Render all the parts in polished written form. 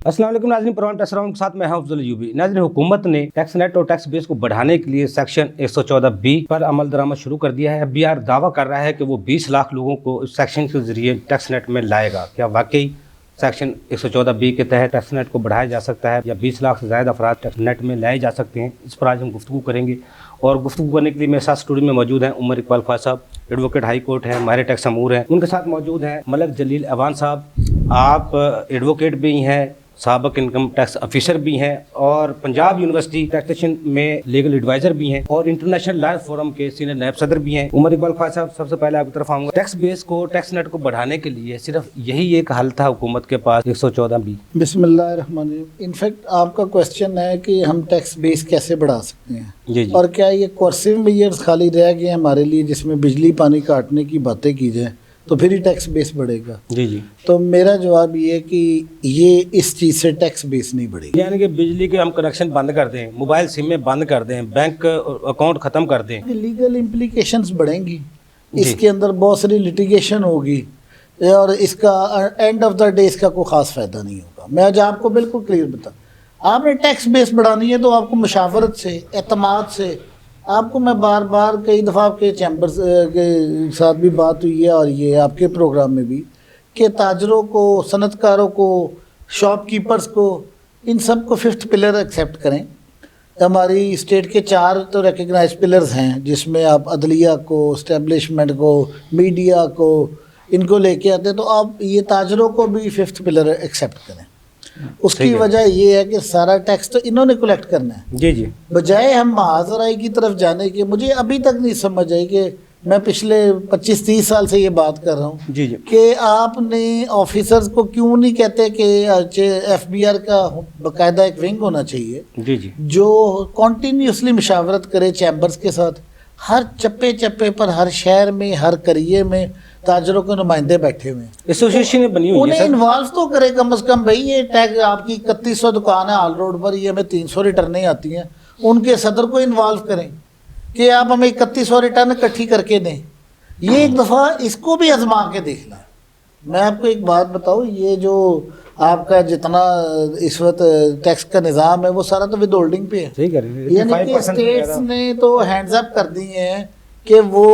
अस्सलाम वालेकुम नाज़रीन, प्रोग्राम टैक्स राउंड के साथ मैं अफजल अयूबी। नाज़रीन, हुकूमत ने टैक्स नेट और टैक्स बेस को बढ़ाने के लिए सेक्शन 114B पर अमल दरामद शुरू कर दिया है। FBR दावा कर रहा है कि वो 20 लाख लोगों को इस सेक्शन के जरिए टैक्स नेट में लाएगा। क्या वाकई सेक्शन 114B के तहत टैक्स नेट को बढ़ाया जा सकता है या 20 लाख से ज़्यादा अफराद टैक्स नेट में लाए जा सकते हैं? इस पर आज हम गुफ्तगू करेंगे और गुफ्तगू करने के लिए मेरे साथ स्टूडियो में मौजूद हैं Umar Iqbal Khwaja Sahab, advocate high court हैं, माहिर टैक्स अमूर हैं। उनके साथ मौजूद हैं मलक जलील अवान साहब, आप एडवोकेट भी हैं, साबिक इनकम टैक्स ऑफिसर भी हैं और पंजाब यूनिवर्सिटी टैक्सेशन में लीगल एडवाइजर भी हैं और इंटरनेशनल लॉ फोरम के सीनियर नायब सदर भी हैं। उमर इकबाल ख्वाजा साहब, सबसे पहले आपकी तरफ आऊँगा। टैक्स बेस को, टैक्स नेट को बढ़ाने के लिए सिर्फ यही एक हल था हुकूमत के पास, 114B। बिस्मिल्लाहिर्रहमानिर्रहीम। इनफैक्ट आपका क्वेश्चन है कि हम टैक्स बेस कैसे बढ़ा सकते हैं जी जी। और क्या ये कोर्सिव मेजर्स खाली रह गए हमारे लिए जिसमें बिजली पानी काटने की बातें की जाए तो फिर ही टैक्स बेस बढ़ेगा? जी जी। तो मेरा जवाब ये है कि ये इस चीज़ से टैक्स बेस नहीं बढ़ेगी। यानी कि बिजली के हम कनेक्शन बंद कर दें, मोबाइल सिम में बंद कर दें, बैंक अकाउंट ख़त्म कर दें, लीगल इम्प्लीकेशंस बढ़ेंगी, इसके अंदर बहुत सारी लिटिगेशन होगी और इसका एंड ऑफ द डे इसका कोई ख़ास फ़ायदा नहीं होगा। मैं आज आपको बिल्कुल क्लियर बता, आपने टैक्स बेस बढ़ानी है तो आपको मुशावरत से, एतमाद से, आपको मैं बार बार कई दफ़ा आपके चैम्बर्स के साथ भी बात हुई है और ये आपके प्रोग्राम में भी कि ताजरों को, सनतकारों को, शॉपकीपर्स को, इन सब को फिफ्थ पिलर एक्सेप्ट करें। हमारी स्टेट के 4 तो रिकग्नाइज पिलर्स हैं जिसमें आप अदलिया को, इस्टेब्लिशमेंट को, मीडिया को, इनको लेके आते हैं, तो आप ये ताजरों को भी फिफ्थ पिलर एक्सेप्ट करें। उसकी वजह ये है कि सारा टैक्स तो इन्होंने कलेक्ट करना है। जी जी। बजाय हम महाजराई की तरफ जाने के, मुझे अभी तक नहीं समझ आई कि मैं पिछले 25-30 साल से ये बात कर रहा हूँ जी जी कि आपने ऑफिसर्स को क्यों नहीं कहते कि FBR का बाकायदा एक विंग होना चाहिए जी जी जो कॉन्टीन्यूसली मुशावरत करे चैम्बर्स के साथ। हर चप्पे चप्पे पर, हर शहर में, हर करिए में ताजरों के नुमाइंदे बैठे हुए हैं, एसोसिएशन बनी हुई है, उन्हें इन्वॉल्व तो करे कम से कम। भाई ये टैग आपकी 3100 दुकान है ऑल रोड पर, ये हमें 300 रिटर्नें आती हैं, उनके सदर को इन्वॉल्व करें कि आप हमें 3100 रिटर्न इकट्ठी करके दें। ये एक दफ़ा इसको भी आजमा के देख लें। मैं आपको एक बात बताऊँ, ये जो आपका जितना इस वक्त टैक्स का निज़ाम है वो सारा तो विद होल्डिंग पे है। यानी कि स्टेट्स ने तो हैंड्स अप कर दिए हैं कि वो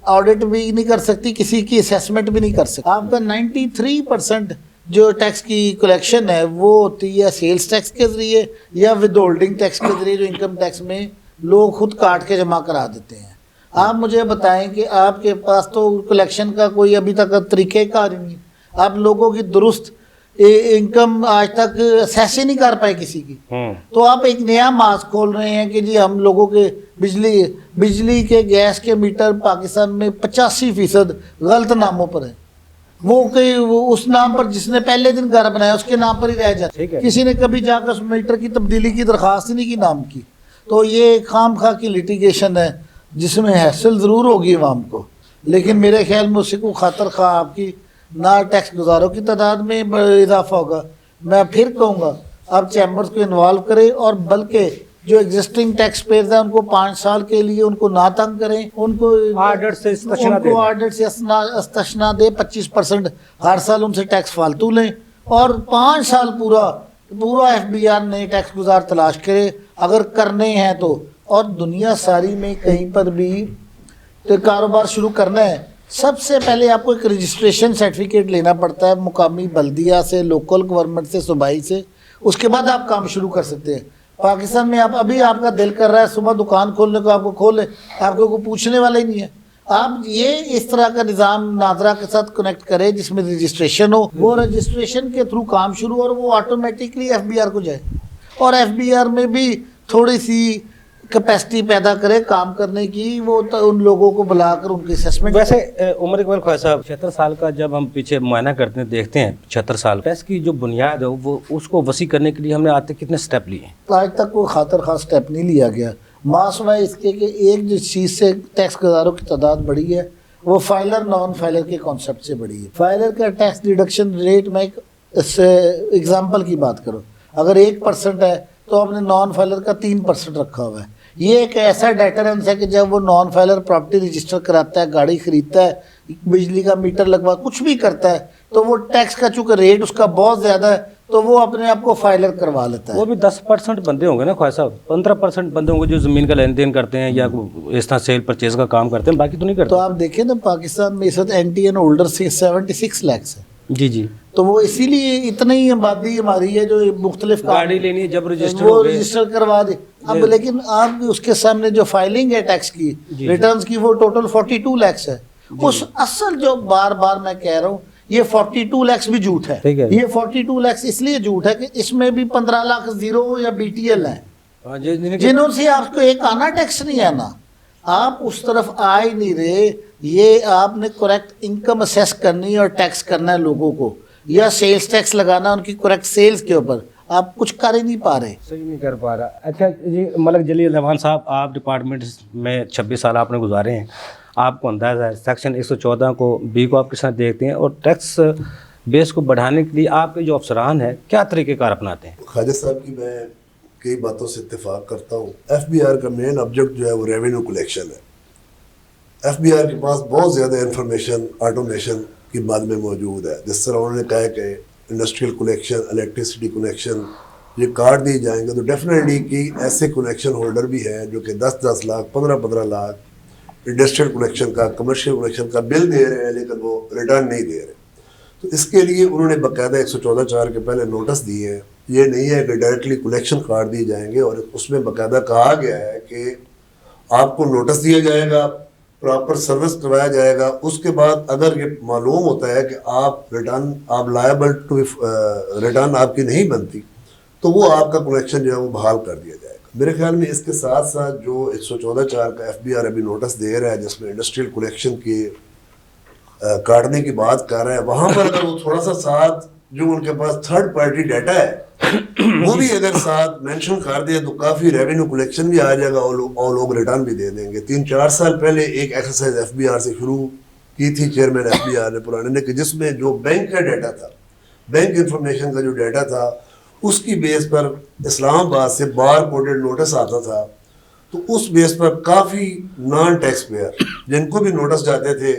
ऑडिट भी नहीं कर सकती, किसी की असेसमेंट भी नहीं कर सकती। आपका 93% जो टैक्स की कलेक्शन है वो होती है सेल्स टैक्स के ज़रिए या विद होल्डिंग टैक्स के ज़रिए, जो इनकम टैक्स में लोग खुद काट के जमा करा देते हैं। आप मुझे बताएं कि आपके पास तो कलेक्शन का कोई अभी तक तरीक़ेकार नहीं, आप लोगों की दुरुस्त इनकम आज तक असेस ही नहीं कर पाए किसी की। तो आप एक नया मास्क खोल रहे हैं कि जी हम लोगों के बिजली के गैस के मीटर पाकिस्तान में 85% गलत नामों पर है। वो उस नाम पर जिसने पहले दिन घर बनाया उसके नाम पर ही रह जाते, किसी ने कभी जाकर उस मीटर की तब्दीली की दरख्वास्त ही नहीं की नाम की। तो ये खाम खा की लिटिगेशन है जिसमें हैसल ज़रूर होगी अवाम को, लेकिन मेरे ख्याल में उससे को खातर खा आपकी ना टैक्स गुजारों की तादाद में इजाफा होगा। मैं फिर कहूँगा आप चैम्बर्स को इन्वॉल्व करें और बल्कि जो एग्जिस्टिंग टैक्स पेयर्स हैं उनको 5 साल के लिए उनको ना तंग करें, उनको ऑर्डर से इस्तिस्ना दे, 25% हर साल उनसे टैक्स फालतू लें और 5 साल पूरा FBR ने टैक्स गुजार तलाश करे अगर करने हैं तो। और दुनिया सारी में कहीं पर भी तो कारोबार शुरू करना है, सबसे पहले आपको एक रजिस्ट्रेशन सर्टिफिकेट लेना पड़ता है मुकामी बल्दिया से, लोकल गवर्नमेंट से, सूबाई से, उसके बाद आप काम शुरू कर सकते हैं। पाकिस्तान में आप अभी आपका दिल कर रहा है सुबह दुकान खोलने को, आपको खोले, आपको कोई पूछने वाला ही नहीं है। आप ये इस तरह का निज़ाम नादरा के साथ कनेक्ट करें जिसमें रजिस्ट्रेशन हो, वो रजिस्ट्रेशन के थ्रू काम शुरू और वो ऑटोमेटिकली FBR को जाए और FBR में भी थोड़ी सी कैपेसिटी पैदा करे काम करने की, वो तो उन लोगों को बुलाकर उनकी असेसमेंट। वैसे उमर इकबाल ख्वाजा साहब, 76 साल का जब हम पीछे मुआयना करते हैं, देखते हैं 76 साल टैक्स की जो बुनियाद है वो उसको वसी करने के लिए हमने आज तक कितने स्टेप लिए? आज तक कोई खातर खास स्टेप नहीं लिया गया, मासवाए इसके कि एक जो चीज़ से टैक्स गुजारों की तादाद बढ़ी है वो फाइलर नॉन फाइलर के कॉन्सेप्ट से बढ़ी है। फाइलर का टैक्स डिडक्शन रेट में एक एग्जाम्पल की बात करो, अगर 1% है तो आपने नॉन फाइलर का 3% रखा हुआ है। ये एक ऐसा डेटरेंस है कि जब वो नॉन फाइलर प्रॉपर्टी रजिस्टर कराता है, गाड़ी खरीदता है, बिजली का मीटर लगवा कुछ भी करता है, तो वो टैक्स का चूँकि रेट उसका बहुत ज़्यादा है तो वो अपने आप को फाइलर करवा लेता है। वो भी 10% बंदे होंगे ना ख्वाजा साहब, 15% बंदे होंगे जो ज़मीन का लेन देन करते हैं या इस तरह सेल परचेज का काम करते हैं, बाकी तो नहीं तो करते। आप देखें ना पाकिस्तान में इस वक्त NTN होल्डर 76 lakhs है, जी जी, तो वो इसीलिए इतना ही आबादी हमारी है जो मुख्तलिफ गाड़ी लेनी है जब रजिस्टर वो हो गए। रजिस्टर करवा दे। अब लेकिन आप उसके सामने जो फाइलिंग है टैक्स की, रिटर्न्स की, वो टोटल 42 lakhs है। उस असल जो बार बार मैं कह रहा हूँ, ये 42 lakhs भी झूठ है। ठीक है। ये 42 lakhs इसलिए झूठ है कि इसमें भी 15 लाख जीरो या BTL है, हाँ, जिन्हों से आपको एक आना टैक्स नहीं आना, आप उस तरफ आ ही नहीं रहे। ये आपने करेक्ट इनकम असेस करनी है और टैक्स करना है लोगों को, या सेल्स टैक्स लगाना उनकी करेक्ट सेल्स के ऊपर, आप कुछ कर ही नहीं पा रहे। सही नहीं कर पा रहा। अच्छा जी, मलक जलील रहमान साहब, आप डिपार्टमेंट में 26 साल आपने गुजारे हैं, आपको अंदाज़ा है सेक्शन 114 को बी को आप किस तरह देखते हैं, और टैक्स बेस को बढ़ाने के लिए आपके जो अफसरान हैं क्या तरीक़ेकार अपनाते हैं? ख्वाजा साहब की मैं कई बातों से इत्तेफाक करता हूँ। FBR का मेन ऑब्जेक्ट जो है वो रेवेन्यू कलेक्शन है। FBR के पास बहुत ज़्यादा इंफॉर्मेशन ऑटोमेशन की बाद में मौजूद है। जिस तरह उन्होंने कहा है कि इंडस्ट्रियल कनेक्शन, इलेक्ट्रिसिटी कनेक्शन ये कार्ड दिए जाएंगे, तो डेफिनेटली कि ऐसे कनेक्शन होल्डर भी हैं जो कि 10-10 लाख, 15-15 लाख इंडस्ट्रियल कनेक्शन का, कमर्शियल कनेक्शन का बिल दे रहे हैं, लेकिन वो रिटर्न नहीं दे रहे। तो इसके लिए उन्होंने बाकायदा 114(4) के पहले नोटिस दिए हैं। ये नहीं है कि डायरेक्टली कलेक्शन कार्ड दिए जाएंगे, और उसमें बाकायदा कहा गया है कि आपको नोटिस दिया जाएगा, प्रॉपर सर्विस करवाया जाएगा। उसके बाद अगर ये मालूम होता है कि आप लायबल टू रिटर्न आपकी नहीं बनती, तो वो आपका कनेक्शन जो है वो बहाल कर दिया जाएगा। मेरे ख्याल में इसके साथ साथ जो 114(4) का FBR अभी नोटिस दे रहा है, जिसमें इंडस्ट्रियल कलेक्शन की काटने की बात कर रहे हैं, वहाँ पर अगर वो थोड़ा सा साथ जो उनके पास थर्ड पार्टी डाटा है वो भी अगर साथ मेंशन कर दे, तो काफ़ी रेवेन्यू कलेक्शन भी आ जाएगा और लोग रिटर्न भी दे देंगे। 3-4 साल पहले एक एक्सरसाइज FBR से शुरू की थी चेयरमैन FBR ने पुराने ने, कि जिसमें जो बैंक का डाटा था, बैंक इंफॉर्मेशन का जो डाटा था, उसकी बेस पर इस्लामाबाद से बार कोडेड नोटिस आता था। तो उस बेस पर काफ़ी नॉन टैक्स पेयर जिनको भी नोटिस जाते थे,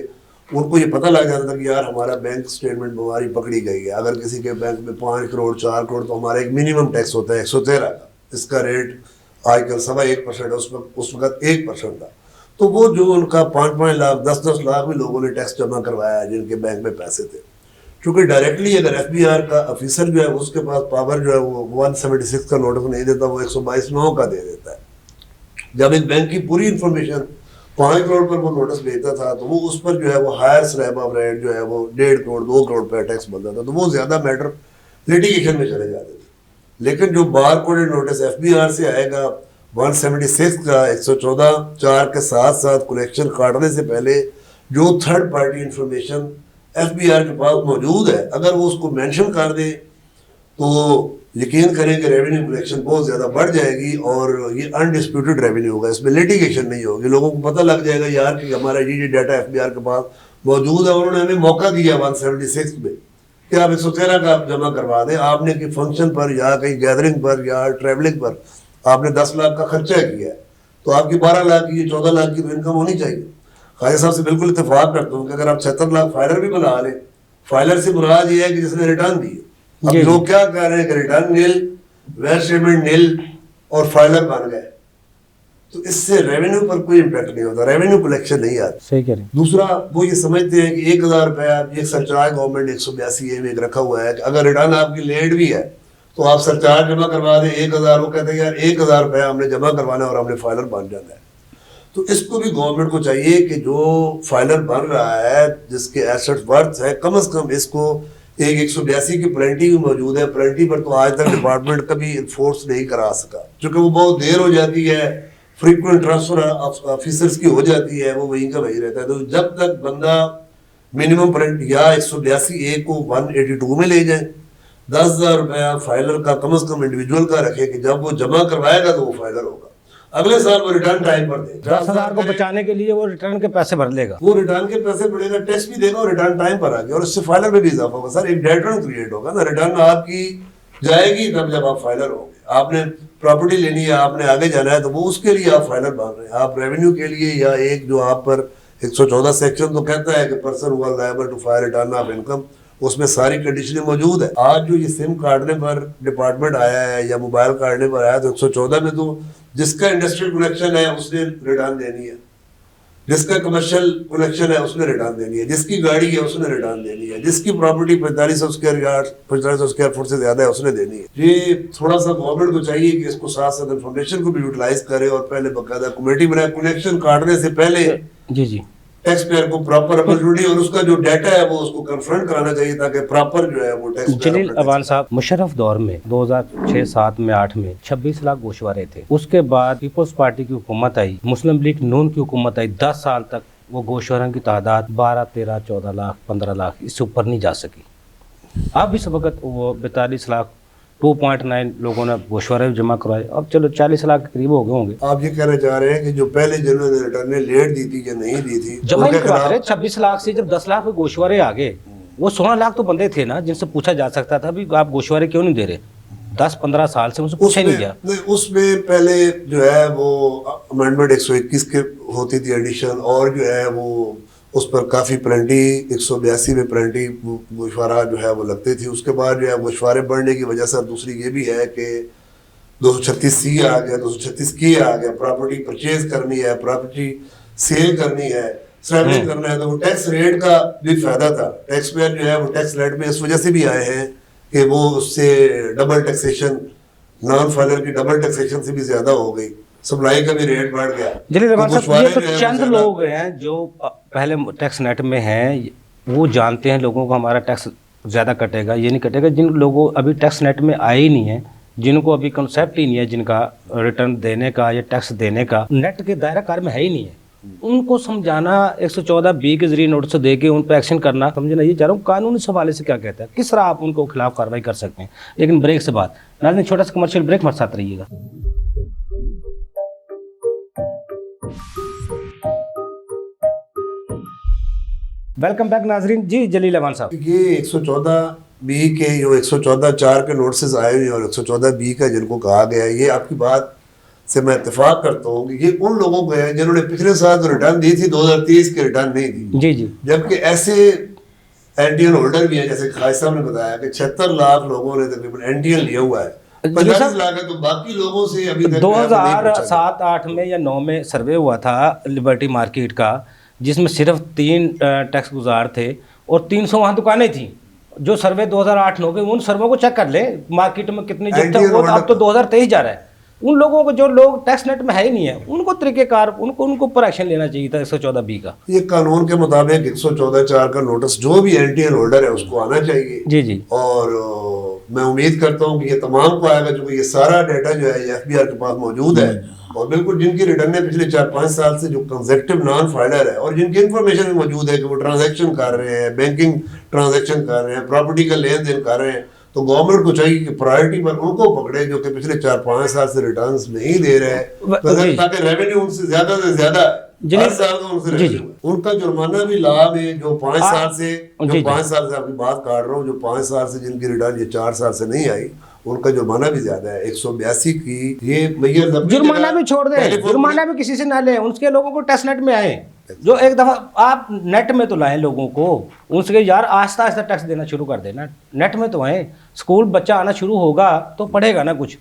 उनको ये पता लग जाता था कि यार हमारा बैंक स्टेटमेंट में हमारी पकड़ी गई है। अगर किसी के बैंक में 5 करोड़ 4 करोड़, तो हमारा एक मिनिमम टैक्स होता है 113 का। इसका रेट आजकल 1.25% है, उस वक्त 1% था। तो वो जो उनका 5-5 लाख 10-10 लाख भी लोगों ने टैक्स जमा करवाया जिनके बैंक में पैसे थे। क्योंकि डायरेक्टली अगर FBR का ऑफिसर जो है उसके पास पावर जो है वो 176 का नोटिस नहीं देता, वो 122(9) का दे देता है। जब एक बैंक की पूरी इंफॉर्मेशन 5 करोड़ पर वो नोटिस भेजता था, तो वो उस पर जो है वो हायर स्लैब ऑफ रेट जो है वो 1.5 करोड़ 2 करोड़ पर टैक्स बनता था। तो वो ज़्यादा मैटर लिटिगेशन में चले जाते थे। लेकिन जो बार कोडेड नोटिस FBR से आएगा 176 का 114(4) के साथ साथ कलेक्शन काटने से पहले जो थर्ड पार्टी इंफॉर्मेशन FBR के पास मौजूद है, अगर वो उसको मेंशन कर दे, तो यकीन करें कि रेवेन्यू कलेक्शन बहुत ज़्यादा बढ़ जाएगी और ये अनडिस्प्यूटेड रेवेन्यू होगा। इसमें लिटिगेशन नहीं होगी। लोगों को पता लग जाएगा यार कि हमारा ये डाटा FBR के पास मौजूद है। उन्होंने हमें मौका दिया 176 में कि आप 113 का आप जमा करवा दें। आपने कि फंक्शन पर या कहीं गैदरिंग पर या ट्रैवलिंग पर आपने 10 लाख का खर्चा किया है, तो आपकी 12 लाख की 14 लाख की तो इनकम होनी चाहिए। ख्वाजा साहब से बिल्कुल इत्तेफाक करता हूँ कि अगर आप 76 लाख फाइलर भी बना लें, फाइलर से मुराद ये है कि जिसने रिटर्न दिए। अब लोग क्या कह रहे हैं कि रिटर्न नील, वैट पेमेंट नील और फाइलर बन गए, तो इससे रेवेन्यू पर कोई इम्पैक्ट नहीं होता, रेवेन्यू कलेक्शन नहीं आता। सही कह रहे हैं। दूसरा, वो ये समझते हैं कि 1000 रुपया ये सरचार्ज गवर्नमेंट 182A में एक रखा हुआ है कि अगर रिटर्न आपकी लेट भी है तो आप सरचार्ज जमा करवा दें 1000। वो कहते हैं यार 1000 रुपया हमने जमा करवाना है और हमने फाइलर बन जाना है। तो इसको भी गवर्नमेंट को चाहिए कि जो फाइलर बन रहा है, जिसके एसेट वर्थ है, कम से कम इसको एक 182 की पेनल्टी भी मौजूद है। पेनल्टी पर तो आज तक डिपार्टमेंट कभी इन्फोर्स नहीं करा सका, क्योंकि वो बहुत देर हो जाती है, फ्रीक्वेंट ट्रांसफर ऑफिसर्स की हो जाती है, वो वहीं का वहीं रहता है। तो जब तक बंदा मिनिमम पेनल्टी या 182A को 182 में ले जाए, 10,000 रुपया फाइलर का कम से कम इंडिविजुअल का रखे कि जब वो जमा करवाएगा तो वो फाइलर होगा। अगले साल वो रिटर्न टाइम पर दे। 10,000 को बचाने के लिए वो रिटर्न के पैसे भर लेगा, वो रिटर्न के पैसे बढ़ेगा, टैक्स भी देगा और रिटर्न टाइम पर आ गया, और इससे फाइलर में भी इजाफा होगा। सर एक डेटर्न क्रिएट होगा ना, रिटर्न आपकी जाएगी तब जब आप फाइलर होंगे। आपने प्रॉपर्टी लेनी है, आपने आगे जाना है, तो वो उसके लिए आप फाइलर बन रहे हैं। आप रेवेन्यू के लिए या एक जो आप पर 114 सेक्शन तो कहता है कि पर्सन हुआ liable to file return of income, اس میں ساری کنڈیشنیں موجود ہے. آج جو یہ سم کاٹنے پر ڈپارٹمنٹ آیا ہے یا موبائل کاٹنے پر آیا تو 114 میں تو جس کا انڈسٹریل کنیکشن ہے اس نے ریٹرن دینی ہے, جس کا کمرشل کنیکشن ہے اس نے ریٹرن دینی ہے, جس کی گاڑی ہے اس نے ریٹرن دینی ہے, جس کی property 4500 square yard 4500 square feet سے زیادہ ہے اس نے دینی ہے. یہ تھوڑا سا گورنمنٹ کو چاہیے کہ اس کو ساتھ ساتھ انفارمیشن کو بھی یوٹیلائز کرے اور پہلے باقاعدہ کمیٹی بنائے. کنیکشن کاٹنے سے پہلے جی ٹیکس پیئر کو پراپر اپرچونٹی اور اس کا جو ڈیٹا ہے وہ اس کو کنفرنٹ کرانا چاہیے تاکہ پراپر جو ہے وہ ٹیکس پیئر. جلیل اوان صاحب, مشرف دور میں 2006-7 میں 8 میں 26 لاکھ گوشوارے تھے. اس کے بعد پیپلز پارٹی کی حکومت آئی, مسلم لیگ نون کی حکومت آئی. 10 سال تک وہ گوشواروں کی تعداد 12, 13, 14 لاکھ 15 لاکھ اس سے اوپر نہیں جا سکی. اب اس وقت وہ 42 لاکھ 2.9 لوگوں نے گوشوارے جمع کروائے. اب چلو 40 لاکھ کے قریب ہو گئے ہوں گے. آپ یہ کہنا چاہ رہے ہیں کہ جو پہلے جنہوں نے ریٹرنیں لیٹ دی تھی یا نہیں دی تھی جمع نہیں کروا رہے. 26 لاکھ سے جب 10 لاکھ کے گوشوارے آ گئے, وہ 16 لاکھ تو بندے تھے نا جن سے پوچھا جا سکتا تھا بھی آپ گوشوارے کیوں نہیں دے رہے. 10-15 سال سے ان سے پوچھا ہی نہیں گیا. اس میں پہلے جو ہے وہ امینڈمنٹ 121 کے ہوتی تھی ایڈیشن, اور جو ہے وہ اس پر کافی پلنٹی 182 میں پلنٹی گوشوارہ جو ہے وہ لگتے تھی. اس کے بعد جو ہے گوشوارے بڑھنے کی وجہ سے دوسری یہ بھی ہے کہ 236C آ گیا, 236K آ گیا. پراپرٹی پرچیز کرنی ہے, پراپرٹی سیل کرنی ہے, سرائیونگ کرنا ہے, تو وہ ٹیکس ریٹ کا بھی فائدہ تھا. ٹیکس پیئر جو ہے وہ ٹیکس ریٹ میں اس وجہ سے بھی آئے ہیں کہ وہ اس سے ڈبل ٹیکسیشن, نان فائلر کی ڈبل ٹیکسیشن سے بھی زیادہ ہو گئی, سپلائی کا بھی ریٹ بڑھ گیا. جلیل اوان صاحب, یہ تو چند لوگ ہیں جو پہلے ٹیکس نیٹ میں ہیں, وہ جانتے ہیں لوگوں کو ہمارا ٹیکس زیادہ کٹے گا, یہ نہیں کٹے گا. جن لوگوں ابھی ٹیکس نیٹ میں آئے ہی نہیں ہیں, جن کو ابھی کنسیپٹ ہی نہیں ہے جن کا ریٹرن دینے کا یا ٹیکس دینے کا, نیٹ کے دائرہ کار میں ہے ہی نہیں ہے, ان کو سمجھانا 114B کے ذریعے نوٹس دے کے ان پہ ایکشن کرنا, سمجھنا یہ چاہ رہا ہوں قانونی حوالے سے کیا کہتا ہے, کس طرح آپ ان کو خلاف کارروائی کر سکتے ہیں. لیکن بریک سے بعد ناظرین چھوٹا سا کمرشل بریک, ہمارے ساتھ رہیے گا. ویلکم بیک ناظرین. جی جلیل اوان صاحب, یہ 114B کے جو 114(4) کے نوٹسز آئے ہوئے اور 114B کا جن کو کہا گیا ہے, یہ آپ کی بات سے میں اتفاق کرتا ہوں کہ یہ ان لوگوں کو ہے جنہوں نے پچھلے سال جو ریٹرن دی تھی 2023 کے ریٹرن نہیں دی. جی جی, جبکہ ایسے این ٹی این ہولڈر بھی ہیں, جیسے خواجہ صاحب نے بتایا کہ 76 لاکھ لوگوں نے تقریباً این ٹی این لیا ہوا ہے. 50 لاکھ ہے تو باقی لوگوں سے ابھی تک 2007-8 میں یا 9 میں سروے ہوا تھا لبرٹی مارکیٹ کا, جس میں صرف 3 ٹیکس گزار تھے اور 300 وہاں دکانیں تھیں. جو سروے 2008-9 کے, ان سروے کو چیک کر لے مارکیٹ میں کتنی جب تک وہ, اب تو 2023 جا رہا ہے. ان لوگوں کو جو لوگ ٹیکس نیٹ میں ہے ہی نہیں ہے, ان کو طریقہ کار ان کو اوپر ایکشن لینا چاہیے تھا 114B کا. یہ قانون کے مطابق 114(4) کا نوٹس جو بھی این ٹی این ہولڈر ہے اس کو آنا چاہیے. جی جی, اور میں امید کرتا ہوں کہ یہ تمام کو آئے گا, کیونکہ یہ سارا ڈیٹا جو ہے یہ FBR کے پاس موجود ہے, اور بالکل جن کی ریٹرنیں پچھلے 4-5 سال سے جو کنزیکٹو نان فائلر ہے اور جن کی انفارمیشن بھی موجود ہے کہ وہ ٹرانزیکشن کر رہے ہیں, بینکنگ ٹرانزیکشن کر رہے ہیں, پراپرٹی کا لین دین کر رہے ہیں, تو گورنمنٹ کو چاہیے کہ پرائرٹی پر ان کو پکڑے جو کہ پچھلے 4-5 سال سے ریٹرنز نہیں دے رہے ہیں, تاکہ ریونیو ان سے زیادہ ہر سال کا ان سے ریونیو. ان کا جرمانہ بھی لا میں جو 5 سال سے آپ کی بات کاٹ رہا ہوں, جو 5 سال سے جن کی ریٹرن یہ 4 سال سے نہیں آئی, ان کا جرمانہ بھی زیادہ ہے 182 کی. یہ جرمانہ بھی چھوڑ دیں, جرمانہ بھی کسی سے نہ لیں, ان کے لوگوں کو ٹیکس نیٹ میں آئیں. جو ایک دفعہ آپ نیٹ میں تو لائیں لوگوں کو, ان سے یار آہستہ آہستہ ٹیکس دینا شروع کر دینا, نیٹ میں تو آئیں. اسکول بچہ آنا شروع ہوگا تو پڑھے گا نا کچھ,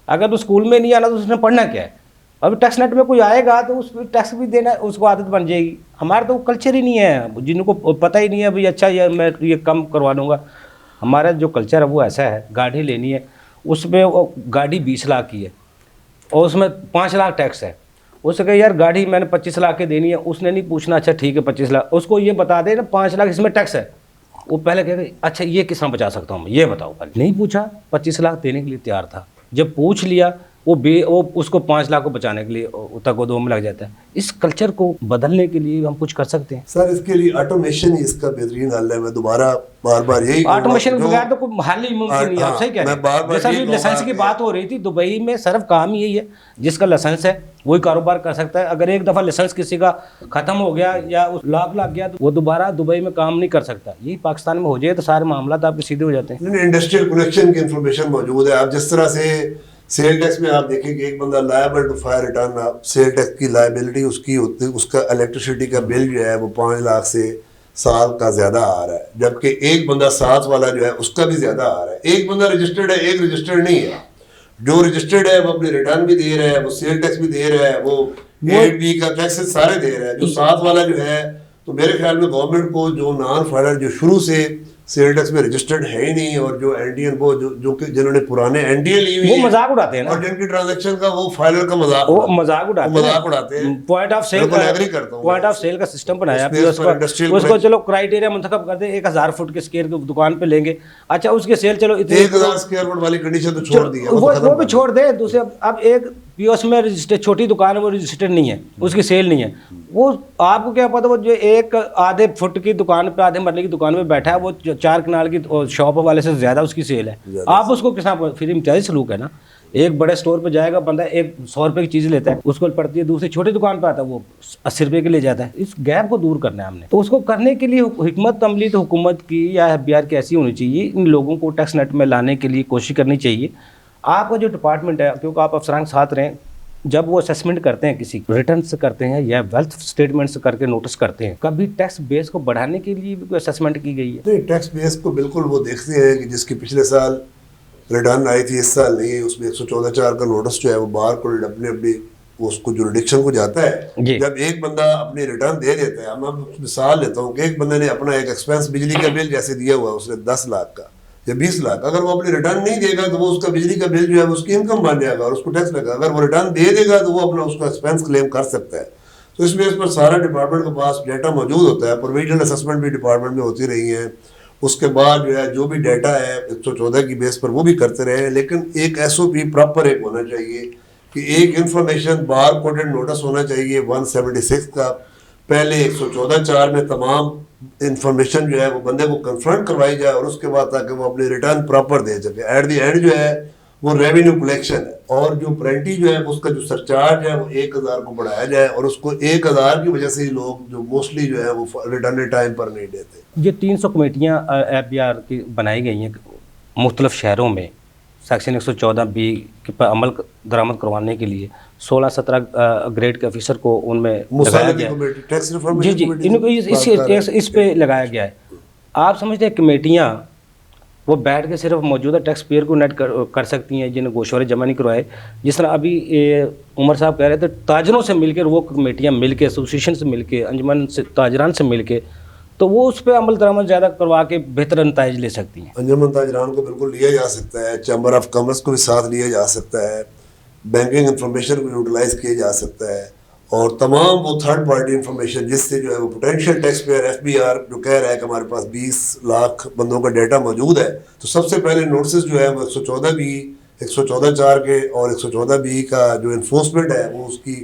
اگر تو اسکول میں نہیں آنا تو اس نے پڑھنا کیا ہے. ابھی ٹیکس نیٹ میں کوئی آئے گا تو اس پہ ٹیکس بھی دینا, اس کو عادت بن جائے گی. ہمارا تو کلچر ہی نہیں ہے, جن کو پتہ ہی نہیں ہے بھائی اچھا میں یہ کم کروا لوں گا. ہمارا جو کلچر ہے وہ ایسا ہے, گاڑی لینی ہے, اس میں گاڑی 20 لاکھ کی ہے اور اس میں 5 لاکھ ٹیکس ہے. اس سے کہ یار گاڑی میں نے 25 لاکھ کی دینی ہے, اس نے نہیں پوچھنا اچھا ٹھیک ہے 25 لاکھ, اس کو یہ بتا دے نا 5 لاکھ اس میں ٹیکس ہے. وہ پہلے کہے گا اچھا یہ کس طرح بچا سکتا ہوں میں, یہ بتاؤ. پہلے نہیں پوچھا, 25 لاکھ دینے کے لیے تیار تھا, جب پوچھ لیا وہ اس کو 5 لاکھ کو بچانے کے لیے تک وہ 2 میں لگ جاتا ہے. اس کلچر کو بدلنے کے لیے ہم کچھ کر سکتے ہیں سر. اس کے لیے آٹومیشن ہی اس کا بہترین حل ہے. میں دوبارہ بار یہی آٹومیشن کے بغیر تو کوئی حل ہی ممکن نہیں ہے. آپ صحیح کہہ رہے ہیں. جیسا بھی لائسنس کی بات ہو رہی تھی, دبئی میں صرف کام یہی ہے, جس کا لائسنس ہے وہی کاروبار کر سکتا ہے. اگر ایک دفعہ لائسنس کسی کا ختم ہو گیا یا لاک لگ گیا تو وہ دوبارہ دبئی میں کام نہیں کر سکتا. یہی پاکستان میں ہو جائے تو سارے معاملات آپ کے سیدھے ہو جاتے ہیں. انڈسٹریل کنیکشن کی انفارمیشن موجود ہے. آپ جس طرح سے سیل ٹیکس میں آپ دیکھیں کہ ایک بندہ liable to file return, sale tax کی لائبلٹی اس کی ہوتی ہے, اس کا الیکٹریسٹی کا بل جو ہے وہ 5 لاکھ سے साल का ज्यादा आ रहा है, जबकि एक बंदा 7 वाला जो है उसका भी ज्यादा आ रहा है। एक बंदा रजिस्टर्ड है, एक रजिस्टर्ड नहीं है। जो रजिस्टर्ड है वो अपने रिटर्न भी दे रहा है, वो सेल टैक्स भी दे रहा है, वो 8B का टैक्सेस सारे दे रहा है। जो 7 वाला जो है, तो मेरे ख्याल में गवर्नमेंट को जो नॉन फाइलर जो शुरू से सेल टैक्स में रजिस्टर्ड है ही नहीं, और जो एनटीएन वो जो कि जिन्होंने पुराने एनटीएन ली हुई वो है, मजाक उड़ाते हैं ना, और जिनकी ट्रांजैक्शन का वो फाइलर का मजाक उड़ाते हैं। पॉइंट ऑफ सेल बिल्कुल एग्री करता हूं। पॉइंट ऑफ सेल का सिस्टम बनाया, उस फिर बेस पर industrial उसको चलो क्राइटेरिया मुंतखब कर दे, 1000 फुट के स्क्वायर की दुकान पे लेंगे, अच्छा उसके सेल चलो इतने 1000 स्क्वायर फुट वाली कंडीशन तो छोड़ दी है, वो भी छोड़ दे। दूसरे अब एक पीओएस में रजिस्टर्ड छोटी दुकान है, वो रजिस्टर्ड नहीं है, उसकी सेल नहीं है, वो आपको क्या पता, वो जो एक आधे फुट की दुकान पे, आधे मरले की दुकान में बैठा है, वो 4 कनाल की शॉप वाले से ज्यादा उसकी सेल है। आप उसको किस तरह, फिर इम्तियाजी सलूक है ना। एक बड़े स्टोर पे जाएगा बंदा, एक 100 रुपए की चीज़ लेता है, उसको पड़ती है, दूसरी छोटी दुकान पे आता है वो 80 रुपए के ले जाता है। इस गैप को दूर करना है हमने, तो उसको करने के लिए हिकमत अमली तो हुकूमत की या एफबीआर की ऐसी होनी चाहिए, इन लोगों को टैक्स नेट में लाने के लिए कोशिश करनी चाहिए। आपका जो डिपार्टमेंट है, क्योंकि आप अफसरान के साथ रहें, जब वो असेसमेंट करते हैं, किसी रिटर्न से करते हैं या वेल्थ स्टेटमेंट से करके नोटिस करते हैं, कभी टैक्स बेस को बढ़ाने के लिए भी कोई असेसमेंट की गई है? नहीं, टैक्स बेस को बिल्कुल वो देखते हैं कि जिसकी पिछले साल रिटर्न आई थी, इस साल नहीं, उसमें 114(4) का नोटिस जो है वो बाहर को अपने उसको जुरिडिक्शन को जाता है। जब एक बंदा अपनी रिटर्न दे देता है, मैं मिसाल लेता हूँ कि एक बंदे ने अपना एक एक्सपेंस बिजली का बिल जैसे दिया हुआ उसने 10 लाख का या 20 लाख, अगर वो अपनी रिटर्न नहीं देगा तो वो उसका बिजली का बिल जो है उसकी इनकम बन जाएगा और उसको टैक्स लगा। अगर वो रिटर्न दे देगा तो वो अपना उसका एक्सपेंस क्लेम कर सकता है। तो इस बेस पर सारा डिपार्टमेंट के पास डाटा मौजूद होता है। प्रोविजनल असेसमेंट भी डिपार्टमेंट में होती रही है, उसके बाद जो है जो भी डाटा है 114 की बेस पर वो भी करते रहे हैं। लेकिन एक SOP प्रॉपर एक होना चाहिए कि एक इंफॉर्मेशन बार कोडेड नोटिस होना चाहिए 176 का, पहले 114(4) में तमाम इंफॉर्मेशन जो है वो बंदे को कन्फ्रंट करवाई जाए और उसके बाद ताकि वो अपने रिटर्न प्रॉपर दे सके। एट द एंड जो है वो रेवेन्यू कलेक्शन है, और जो पेनल्टी जो है उसका जो सरचार्ज है वो 1000 को बढ़ाया जाए, और उसको 1000 की वजह से ही लोग जो मोस्टली जो है वो रिटर्न टाइम पर नहीं देते। ये 300 कमेटियाँ FBR की बनाई गई हैं मुख्तलिफ शहरों में सेक्शन 114B पर अमल दरामद करवाने के लिए। 16-17 ग्रेड के ऑफिसर को उनमें लगाया गया है। टैक्स जी जी, इनको इस पे लगाया गया है। आप समझते हैं कमेटियाँ वो बैठ के सिर्फ मौजूदा टैक्स पेयर को नेट कर सकती हैं जिन्हें गोशवारे जमा नहीं करवाए? जिस तरह अभी उमर साहब कह रहे थे, ताजरों से मिलकर वो कमेटियाँ मिलके, एसोसिएशन से मिलके, अंजुमन से ताजरान से मिलके, तो वो उस पर अमल दरामद ज़्यादा करवा के बेहतर नताइज ले सकती हैं। अंजुमन ताजरान को बिल्कुल लिया जा सकता है, चैम्बर ऑफ कॉमर्स को भी साथ लिया जा सकता है, बैंकिंग इंफॉर्मेशन को यूटिलाइज किया जा सकता है, और तमाम वो थर्ड पार्टी इंफॉर्मेशन जिससे जो है वो पोटेंशियल टैक्स पेयर FBR जो कह रहा है कि हमारे पास 20 लाख बंदों का डाटा मौजूद है, तो सबसे पहले नोटिस जो है वो 114B, 114(4) के और 114B का जो इन्फोर्समेंट है वो उसकी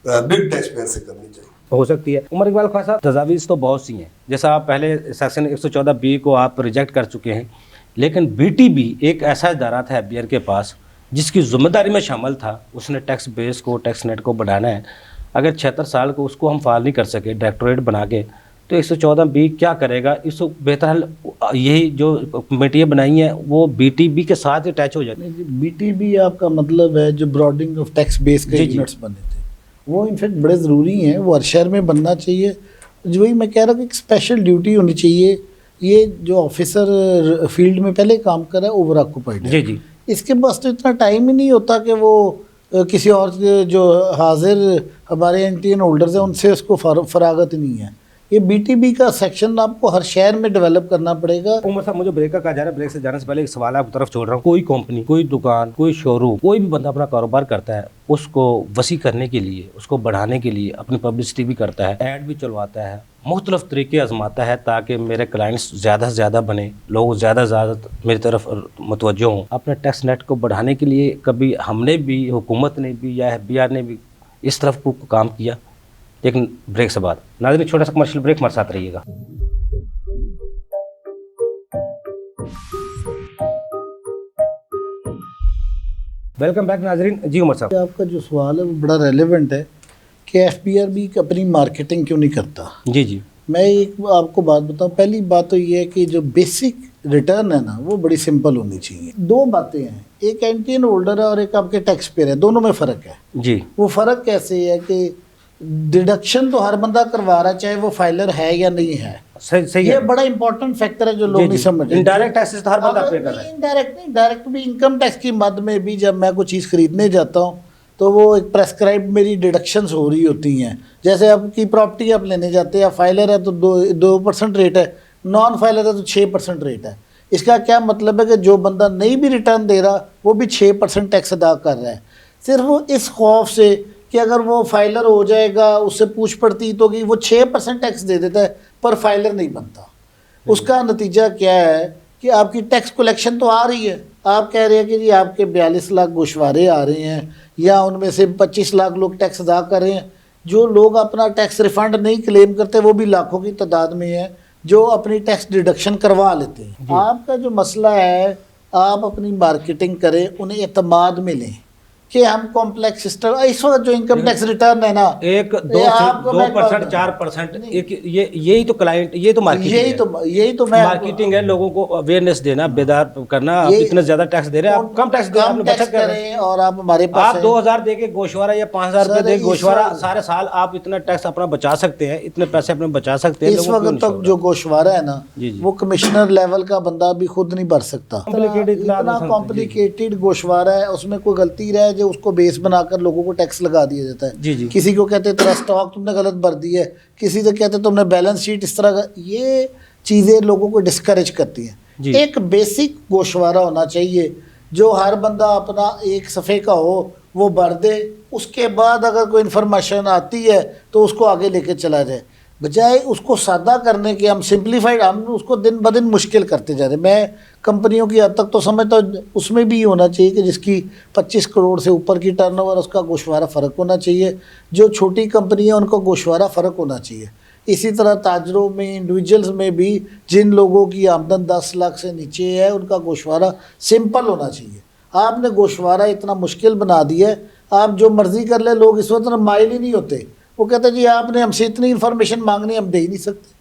बिग टैक्स पेयर से करनी चाहिए। हो सकती है। उमर इकबाल खान साहब, तजावीज़ तो बहुत सी हैं, जैसा आप पहले सेक्शन 114B को आप रिजेक्ट कर चुके हैं, लेकिन BTB एक ऐसा इदारा था FBR के पास जिसकी जिम्मेदारी में शामिल था, उसने टैक्स बेस को, टैक्स नेट को बढ़ाना है। अगर 76 साल को उसको हम फाल नहीं कर सके डायरेक्टोरेट बना के, तो 114B क्या करेगा? इसको बेहतर हल यही जो कमेटियाँ बनाई हैं वो BTB के साथ अटैच हो जाती है। BTB आपका मतलब है जो ब्रॉडिंग ऑफ टैक्स बेस के यूनिट्स बने थे, वो इनफैक्ट बड़े ज़रूरी हैं, वो हर शहर में बनना चाहिए। जो वही मैं कह रहा हूँ कि एक स्पेशल ड्यूटी होनी चाहिए। ये जो ऑफिसर फील्ड में पहले काम कर रहा है ओवर ऑक्यूपाइड है, जी जी, इसके पास तो इतना टाइम ही नहीं होता कि वो किसी और जो हाजिर हमारे एनटीएन होल्डर्स हैं उनसे उसको फरागत ही नहीं है। ये BTB का सेक्शन आपको हर शहर में डेवलप करना पड़ेगा। उमर साहब, मुझे ब्रेक का कहा जा रहा है, ब्रेक से जाने से पहले एक सवाल आपकी तरफ छोड़ रहा हूँ। कोई कंपनी, कोई दुकान, कोई शोरूम, कोई भी बंदा अपना कारोबार करता है, उसको वसी करने के लिए, उसको बढ़ाने के लिए अपनी पब्लिसिटी भी करता है, ऐड भी चलवाता है, मुख्तलिफ तरीके आजमाता है ताकि मेरे क्लाइंट्स ज़्यादा से ज़्यादा बने, लोग ज़्यादा से ज़्यादा मेरी तरफ मुतवज्जो हों। अपने टैक्स नेट को बढ़ाने के लिए कभी हमने भी, हुकूमत ने भी या FBR ने भी इस तरफ को काम किया? लेकिन ब्रेक से बाद नाज़रीन, छोटा सा कमर्शियल ब्रेक, हमारे साथ रहिएगा। वेलकम बैक नाज़रीन। जी उमर साहब, आपका जो सवाल है वो बड़ा रेलेवेंट है कि FBR भी अपनी मार्केटिंग क्यों नहीं करता। जी जी, मैं एक आपको बात बताऊं। पहली बात तो ये है कि जो बेसिक रिटर्न है ना वो बड़ी सिंपल होनी चाहिए। दो बातें हैं, एक एनटीएन होल्डर है और एक आपके टैक्स पेयर है, दोनों में फ़र्क है। जी, वो फ़र्क कैसे है कि डिडक्शन तो हर बंदा करवा रहा है, चाहे वो फाइलर है या नहीं है। सही ये है। बड़ा इंपॉर्टेंट फैक्टर है जो लोग नहीं समझ रहे। इनडायरेक्ट टैक्सेस तो हर बंदा पे कर रहा है। इनडायरेक्ट नहीं, डायरेक्ट भी इनकम टैक्स की मद में भी जब मैं कोई चीज़ खरीदने जाता हूँ तो वो एक प्रेस्क्राइब मेरी डिडक्शंस हो रही होती हैं। जैसे आपकी प्रॉपर्टी आप लेने जाते हैं, फाइलर है तो 2% रेट है, नॉन फाइलर है तो 6% रेट है। इसका क्या मतलब है कि जो बंदा नहीं भी रिटर्न दे रहा वो भी 6% टैक्स अदा कर रहा है, सिर्फ वो इस खौफ से कि अगर वो फाइलर हो जाएगा, उससे पूछ पड़तीत होगी, वो 6% टैक्स दे देता है पर फाइलर नहीं बनता। उसका नतीजा क्या है कि आपकी टैक्स कलेक्शन तो आ रही है, आप कह रहे हैं कि जी आपके 42 लाख गोशवारे आ रहे हैं या उनमें से 25 लाख लोग टैक्स अदा कर रहे हैं। जो लोग अपना टैक्स रिफंड नहीं क्लेम करते वो भी लाखों की तादाद में है जो अपनी टैक्स डिडक्शन करवा लेते हैं। आपका जो मसला है, आप अपनी मार्केटिंग करें, उन्हें एतमाद में लें कि हम कॉम्प्लेक्स सिस्टम, इस वक्त जो इनकम टैक्स रिटर्न है ना, 2% 4%, एक यही तो क्लाइंट, ये तो मार्केटिंग, यही तो मैं मार्केटिंग है, लोगों को अवेयरनेस देना, बेदार करना। आप इतना ज्यादा टैक्स दे रहे हैं, आप कम टैक्स दे रहे हैं, आप बचत कर रहे हैं। और आप हमारे पास आप 2000 दे के गोशवारा या 5000 रुपए दे गोशवारा, सारे साल आप इतना टैक्स अपना बचा सकते हैं, इतने पैसे अपने बचा सकते हैं। इस वक्त तक जो गोशवारा है ना, वो कमिश्नर लेवल का बंदा भी खुद नहीं भर सकता। इतना कॉम्प्लिकेटेड गोशवारा है, उसमें कोई गलती रहे जो उसको बेस बनाकर लोगों को टैक्स लगा दिया जाता है। जी। किसी को कहते तेरा स्टॉक तुमने गलत भर दिया है, किसी से कहते तुमने बैलेंस शीट इस तरह का। ये चीज़ें लोगों को डिस्करेज करती हैं। एक बेसिक गोशवारा होना चाहिए जो हर बंदा अपना एक सफ़े का हो, वो भर दे। उसके बाद अगर कोई इन्फॉर्मेशन आती है तो उसको आगे लेके चला जाए, बजाय उसको सादा करने के हम सिंप्लीफाइड, हम उसको दिन ब दिन मुश्किल करते जा रहे हैं। मैं कंपनियों की हद तक तो समझता हूँ उसमें भी होना चाहिए कि जिसकी 25 करोड़ से ऊपर की टर्नओवर, उसका गोशवारा फ़र्क होना चाहिए। जो छोटी कंपनी है उनका गोशवारा फ़र्क होना चाहिए। इसी तरह ताजरों में, इंडिविजुअल्स में भी जिन लोगों की आमदन 10 लाख से नीचे है उनका गोशवारा सिंपल होना चाहिए। आपने गोशवारा इतना मुश्किल बना दिया है, आप जो मर्ज़ी कर ले, लोग इस वक्त माइल ही नहीं होते। वो कहते हैं जी आपने हमसे इतनी इन्फॉर्मेशन मांगनी, हम दे ही नहीं सकते।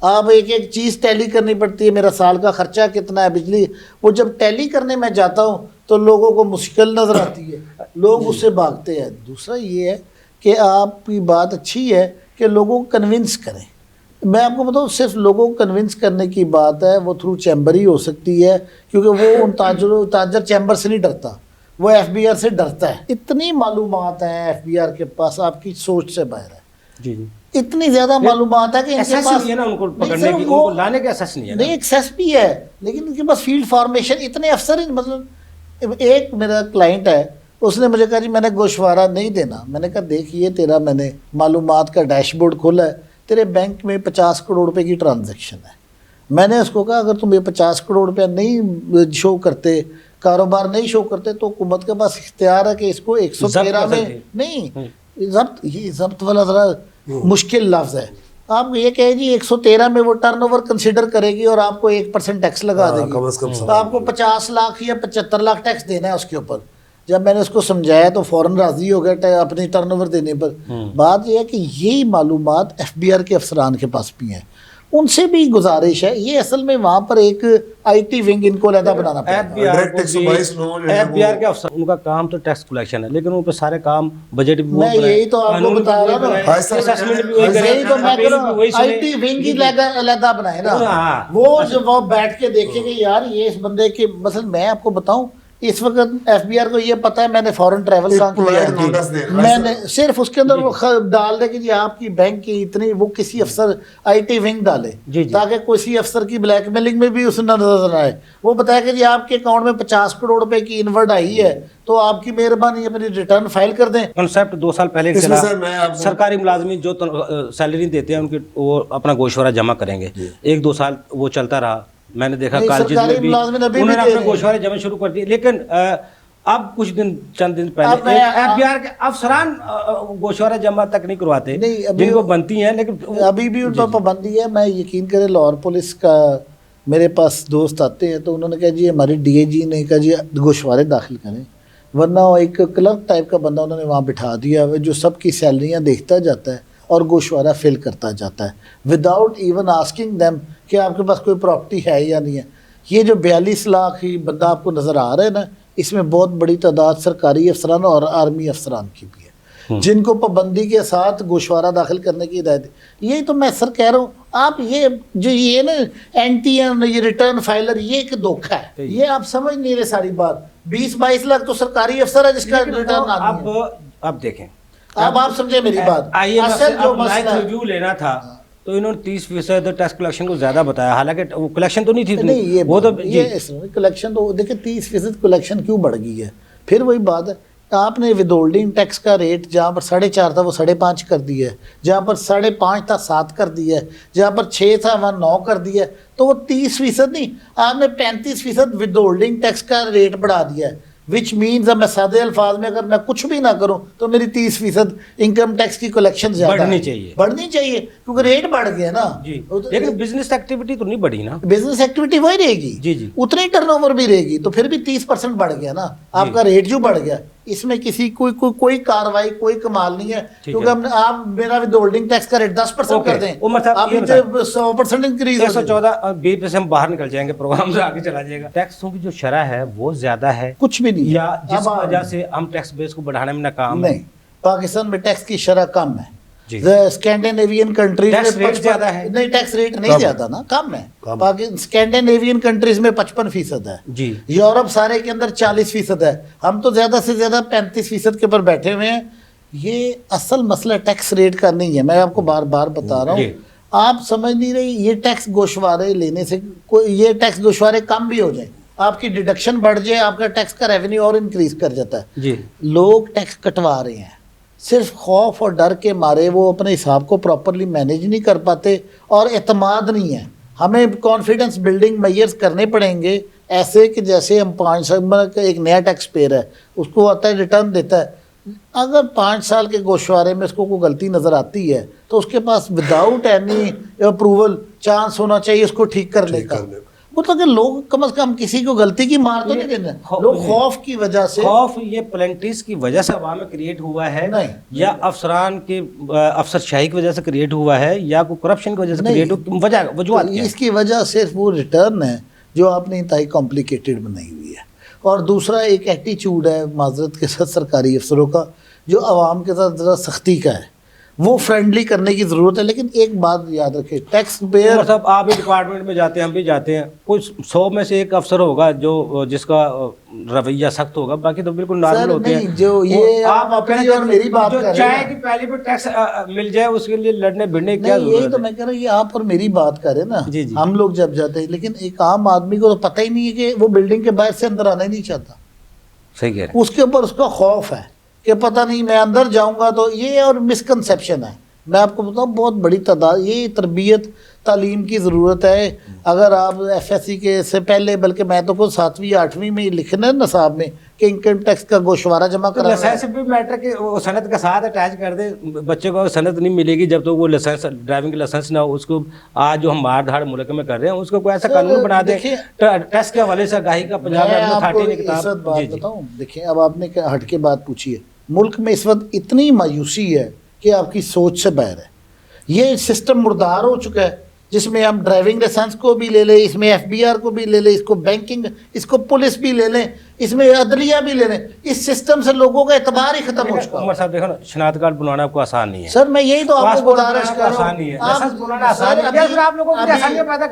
आप एक एक चीज़ टैली करनी पड़ती है, मेरा साल का खर्चा कितना है बिजली, वो जब टैली करने में जाता हूँ तो लोगों को मुश्किल नज़र आती है, लोग उससे भागते हैं। दूसरा ये है कि आपकी बात अच्छी है कि लोगों को कन्विंस करें। मैं आपको बताऊँ, सिर्फ लोगों को कन्विंस करने की बात है, वो थ्रू चैम्बर ही हो सकती है, क्योंकि वो उन ताजर चैम्बर से नहीं डरता, वो FBR से डरता है। इतनी मालूमात है FBR के पास, आपकी सोच से बाहर है। जी। इतनी ज्यादा मालूमात है कि इनके पास नहीं है ना उनको पकड़ने की, उनको लाने के एसेस नहीं है। नहीं, एक्सेस भी है, लेकिन इनके पास फील्ड फॉर्मेशन इतने अफसर हैं। मतलब एक मेरा क्लाइंट है, उसने मुझे कहा जी मैंने गोशवारा नहीं देना। मैंने कहा देखिए, तेरा मैंने मालूमात का डैशबोर्ड खोला है, तेरे बैंक में 50 करोड़ रुपए की ट्रांजैक्शन है। मैंने उसको कहा अगर तुम ये 50 करोड़ रुपया नहीं शो करते, कारोबार नहीं शो करते, तो हुकूमत के पास इख्तियार है कि इसको 113 में नहीं, जब्त वाला ज़रा मुश्किल लफ्ज़ है। आप ये कहे जी 113 में वो टर्नओवर कंसिडर करेगी और आपको 1% टैक्स लगा देगी, तो आपको 50 लाख या 75 लाख टैक्स देना है उसके ऊपर। जब मैंने उसको समझाया तो फ़ौरन राज़ी हो गया अपनी टर्नओवर देने पर। बात यह है कि यही मालूमात FBR के अफसरान के पास भी हैं, उनसे भी गुजारिश है। ये असल में वहाँ पर एक IT विंग इनको लहदा बनाना पड़ेगा। FBR के अफसर, उनका काम तो टैक्स कलेक्शन है, लेकिन उन पर सारे काम बजट भी, मैं यही तो आपको बता रहा हूँ, यही तो मैं कह रहा हूँ, IT विंग ही लहदा बनाए ना। वो जब वो बैठ के देखे कि यार ये इस बंदे के, मतलब मैं आपको बताऊँ, इस वक्त FBR को ये पता है मैंने फॉरेन ट्रैवल का किया, मैंने सिर्फ उसके अंदर वो डाल दे कि जी आपकी बैंक की इतनी, वो किसी अफसर IT विंग डाले ताकि किसी अफसर की ब्लैकमेलिंग में भी उसे नजर आए। वो बताया कि जी आपके अकाउंट में 50 करोड़ रुपए की इनवर्ड आई है, तो आपकी मेहरबानी अपनी रिटर्न फाइल कर दें। कॉन्सेप्ट 2 साल पहले चला, सरकारी मुलाजमीन जो सैलरी देते हैं उनकी वो अपना गोशवारा जमा करेंगे, 1-2 साल वो चलता रहा। मैंने देखा कॉलेज में भी उन्होंने अपने गोशवारे जमा शुरू कर दिए, लेकिन अब कुछ चंद दिन पहले FBR के अफसरान गोशवारा जमा तक नहीं करवाते जिनको बनती हैं, लेकिन अभी भी उन पर पाबंदी है। मैं यकीन करें, लाहौर पुलिस का मेरे पास दोस्त आते हैं तो उन्होंने कहा जी हमारे DIG ने कहा जी गोशवारे दाखिल करें, वरना एक क्लर्क टाइप का बंदा उन्होंने वहाँ बिठा दिया है जो सबकी सैलरियाँ देखता जाता है और गोशवारा फिल करता जाता है विदाउट इवन आस्किंग देम कि आपके पास कोई प्रॉपर्टी है या नहीं है। ये जो 42 लाख ही बंदा आपको नज़र आ रहा है ना, इसमें बहुत बड़ी तादाद सरकारी अफसरान और आर्मी अफसरान की भी है। جن کو پابندی کے ساتھ گوشوارہ داخل کرنے کی ہدایت دی. یہی تو میں سر کہہ رہا ہوں. آپ یہ جو یہ نا اینٹی یہ ریٹرن فائلر یہ ایک دھوکہ ہے, یہ آپ سمجھ نہیں رہے ساری بات. 20-22 لاکھ تو سرکاری افسر ہے جس کا ریٹرن آدمی ہے. اب دیکھیں, اب آپ سمجھے میری بات. اصل جو مسئلہ ریویو لینا تھا تو انہوں نے 30% ٹیکس کلیکشن کو زیادہ بتایا, حالانکہ وہ کلیکشن تو نہیں تھی. نہیں وہ تو یہ کلیکشن تو دیکھیں 30% کلیکشن کیوں بڑھ گئی ہے. پھر وہی بات ہے, آپ نے ود ہولڈنگ ٹیکس کا ریٹ جہاں پر 4.5 تھا وہ 5.5 کر دیا ہے, جہاں پر 5.5 تھا 7 کر دیا ہے, جہاں پر 6 تھا وہاں 9 کر دیا ہے. تو وہ 30% نہیں, آپ نے 35% ود ہولڈنگ ٹیکس کا ریٹ بڑھا دیا ہے. وچ مینز اب میں سادے الفاظ میں اگر میں کچھ بھی نہ کروں تو میری 30% انکم ٹیکس کی کلیکشن زیادہ بڑھنی چاہیے کیونکہ ریٹ بڑھ گیا نا. لیکن بزنس ایکٹیویٹی تو نہیں بڑھی نا. بزنس ایکٹیویٹی وہی رہے گی, اتنی ٹرن اوور بھی رہے گی, تو پھر بھی 30% بڑھ گیا نا آپ کا ریٹ جو بڑھ گیا. اس میں کسی کوئی کاروائی کوئی کمال نہیں ہے, کیونکہ آپ میرا ود ہولڈنگ ٹیکس کا ریٹ 10% کر دیں, آپ 100% انکریز 114 سے ہم باہر نکل جائیں گے, پروگرام سے آگے چلا جائے گا. ٹیکسوں کی جو شرح ہے وہ زیادہ ہے, کچھ بھی نہیں, یا جس وجہ سے ہم ٹیکس بیس کو بڑھانے میں ناکام ہیں. نہیں, پاکستان میں ٹیکس کی شرح کم ہے. اسکینڈینیوین کنٹریز میں زیادہ ہے. نہیں, ٹیکس ریٹ نہیں زیادہ نا, کم ہے. اسکینڈینیوین کنٹریز میں 55% ہے, یورپ سارے کے اندر 40% ہے, ہم تو زیادہ سے زیادہ 35% کے اوپر بیٹھے ہوئے ہیں. یہ اصل مسئلہ ٹیکس ریٹ کا نہیں ہے, میں آپ کو بار بار بتا رہا ہوں. آپ سمجھ نہیں رہی, یہ ٹیکس گوشوارے لینے سے یہ ٹیکس گوشوارے کم بھی ہو جائیں, آپ کی ڈیڈکشن بڑھ جائے, آپ کا ٹیکس کا ریونیو اور انکریز کر جاتا ہے. لوگ ٹیکس کٹوا رہے ہیں صرف خوف اور ڈر کے مارے, وہ اپنے حساب کو پراپرلی مینیج نہیں کر پاتے اور اعتماد نہیں ہے. ہمیں کانفیڈنس بلڈنگ میئرز کرنے پڑیں گے, ایسے کہ جیسے ہم 5 سال کا ایک نیا ٹیکس پیئر ہے, اس کو آتا ہے ریٹرن دیتا ہے, اگر 5 سال کے گوشوارے میں اس کو کوئی غلطی نظر آتی ہے تو اس کے پاس وداؤٹ اینی اپروول چانس ہونا چاہیے اس کو ٹھیک کرنے کا. مطلب کہ لوگ کم از کم کسی کو غلطی کی مار تو نہیں دینا, لوگ خوف کی وجہ سے, خوف یہ پلنٹریز کی وجہ سے عوام میں کریٹ ہوا ہے, یا افسران کے افسر شاہی کی وجہ سے کریٹ ہوا ہے, یا کوئی کرپشن کی وجہ سے کریٹ ہوا, وجوہات کیا ہے؟ اس کی وجہ صرف وہ ریٹرن ہے جو آپ نے انتہائی کمپلیکیٹڈ بنائی ہوئی ہے, اور دوسرا ایک ایٹیچیوڈ ہے معذرت کے ساتھ سرکاری افسروں کا جو عوام کے ساتھ ذرا سختی کا ہے, وہ فرینڈلی کرنے کی ضرورت ہے. لیکن ایک بات یاد رکھیں, ٹیکس پیئر صاحب آپ بھی ڈپارٹمنٹ میں جاتے ہیں, ہم بھی جاتے ہیں, کوئی 100 میں سے ایک افسر ہوگا جو جس کا رویہ سخت ہوگا, باقی تو بالکل نارمل ہوتے ہیں. جو یہ آپ اپنی اور میری بات کر رہے ہیں, چائے کی پیالی پہ ٹیکس مل جائے اس کے لیے لڑنے بھڑنے کیا ضرورت ہے؟ یہی تو میں کہہ رہا ہوں, یہ آپ اور میری بات کر رہے ہیں نا, ہم لوگ جب جاتے ہیں, لیکن ایک عام آدمی کو تو پتہ ہی نہیں ہے کہ وہ بلڈنگ کے باہر سے اندر آنا ہی نہیں چاہتا. صحیح کہہ رہے ہیں. اس کے اوپر اس کا خوف ہے کہ پتہ نہیں میں اندر جاؤں گا تو یہ, اور مسکنسیپشن ہے. میں آپ کو بتاؤں بہت بڑی تعداد, یہ تربیت تعلیم کی ضرورت ہے. اگر آپ ایف ایس سی کے سے پہلے, بلکہ میں تو کوئی 7ویں 8ویں میں لکھنا ہے نصاب میں کہ انکم ٹیکس کا گوشوارہ جمع کرنا ہے. لائسنس بھی میٹر کہ وہ صنعت کے ساتھ اٹیچ کر دیں, بچے کو صنعت نہیں ملے گی جب تک وہ لائسنس ڈرائیونگ کا لائسنس نہ ہو. اس کو آج جو ہم مار دھاڑ ملک میں کر رہے ہیں, اس کو کوئی ایسا قانون بنا دیں ٹیکس کے حوالے سے آگاہی کا. پنجاب میں اتھارٹی نے کتاب بات بتاؤں, دیکھیں اب آپ نے ہٹ کے بات پوچھی ہے, ملک میں اس وقت اتنی مایوسی ہے کہ آپ کی سوچ سے باہر ہے. یہ سسٹم مردار ہو چکا ہے جس میں ہم ڈرائیونگ لائسنس کو بھی لے لیں, اس میں FBR کو بھی لے لیں, اس کو بینکنگ, اس کو پولیس بھی لے لیں, اس میں عدلیہ بھی لے لیں. اس سسٹم سے لوگوں کا اعتبار ہی ختم ہو چکا ہے. عمر صاحب دیکھو نا, شناخت کارڈ بنوانا آپ کو آسان نہیں ہے سر, میں یہی تو آپ کو گزارش کر رہا ہوں.